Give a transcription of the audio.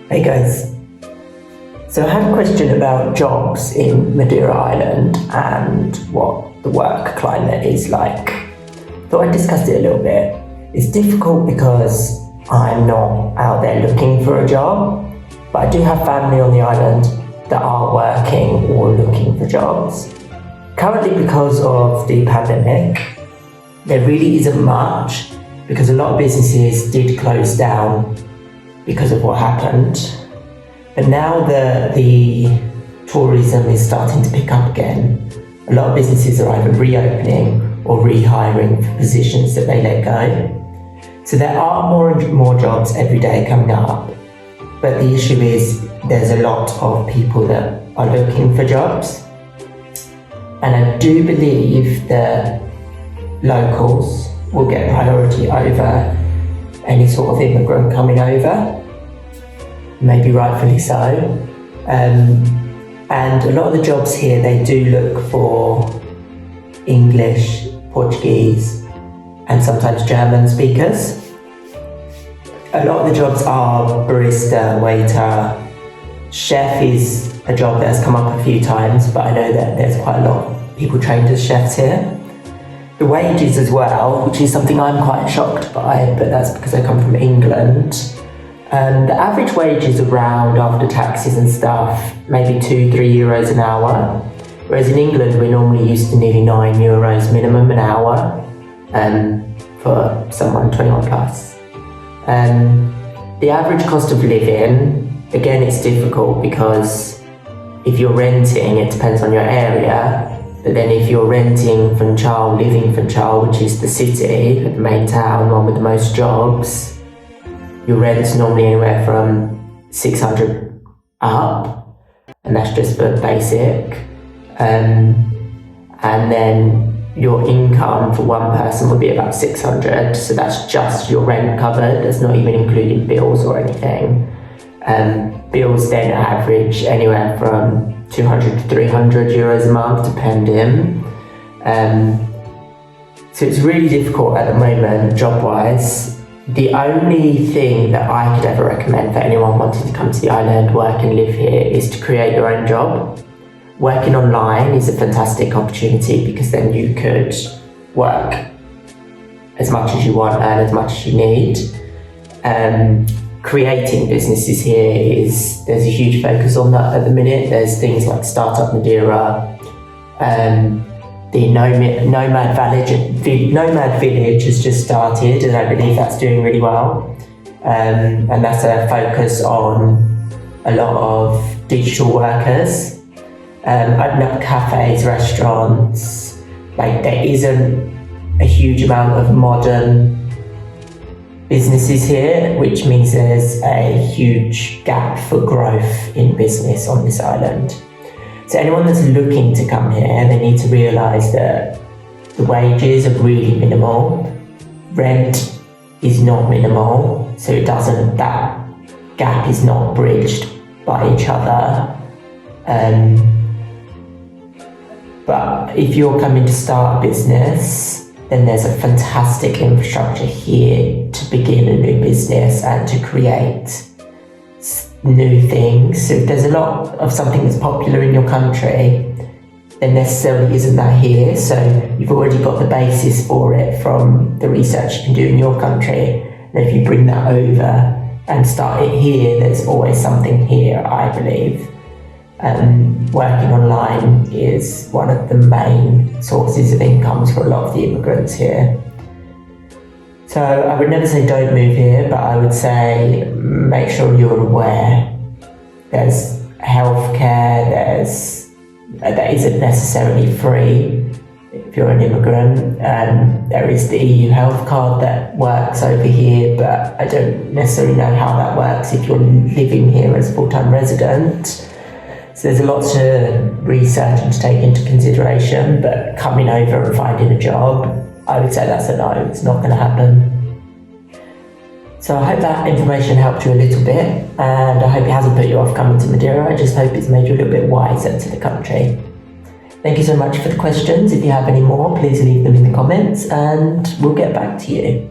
Hey guys, so I had a question about jobs in Madeira Island and what the work climate is like. Thought I'd discuss it a little bit. It's difficult because I'm not out there looking for a job, but I do have family on the island that are working or looking for jobs. Currently, because of the pandemic, there really isn't much because a lot of businesses did close down because of what happened. But now the tourism is starting to pick up again. A lot of businesses are either reopening or rehiring for positions that they let go. So there are more and more jobs every day coming up. But the issue is there's a lot of people that are looking for jobs. And I do believe that locals will get priority over any sort of immigrant coming over. Maybe rightfully so. And a lot of the jobs here, they do look for English, Portuguese, and sometimes German speakers. A lot of the jobs are barista, waiter. Chef is a job that has come up a few times, but I know that there's quite a lot of people trained as chefs here. The wages as well, which is something I'm quite shocked by, but that's because I come from England. The average wage is around, after taxes and stuff, maybe 2-3 euros an hour. Whereas in England, we're normally used to nearly 9 euros minimum an hour for someone 21 plus. The average cost of living, again, it's difficult because if you're renting, it depends on your area. But then if you're renting Funchal, living Funchal, which is the city, the main town, one with the most jobs, your rent's normally anywhere from 600 up, and that's just for basic. And then your income for one person would be about 600, so that's just your rent covered, that's not even including bills or anything. Bills then average anywhere from 200 to 300 euros a month, depending. So it's really difficult at the moment, job-wise. The only thing that I could ever recommend for anyone wanting to come to the island, work and live here, is to create your own job. Working online is a fantastic opportunity because then you could work as much as you want, earn as much as you need. Creating businesses here there's a huge focus on that at the minute. There's things like Startup Madeira, the Nomad Village has just started, and I believe that's doing really well. And that's a focus on a lot of digital workers. Open up cafes, restaurants. Like, there isn't a huge amount of modern businesses here, which means there's a huge gap for growth in business on this island. So anyone that's looking to come here, they need to realise that the wages are really minimal. Rent is not minimal, so that gap is not bridged by each other. But if you're coming to start a business, then there's a fantastic infrastructure here to begin a new business and to create new things. So if there's a lot of something that's popular in your country, then necessarily isn't that here. So you've already got the basis for it from the research you can do in your country. And if you bring that over and start it here, there's always something here, I believe. Working online is one of the main sources of incomes for a lot of the immigrants here. So I would never say don't move here, but I would say make sure you're aware. There's healthcare, that isn't necessarily free if you're an immigrant. There is the EU health card that works over here, but I don't necessarily know how that works if you're living here as a full-time resident. So there's a lot to research and to take into consideration, but coming over and finding a job, I would say that's a no, it's not going to happen. So I hope that information helped you a little bit, and I hope it hasn't put you off coming to Madeira. I just hope it's made you a little bit wiser to the country. Thank you so much for the questions. If you have any more, please leave them in the comments and we'll get back to you.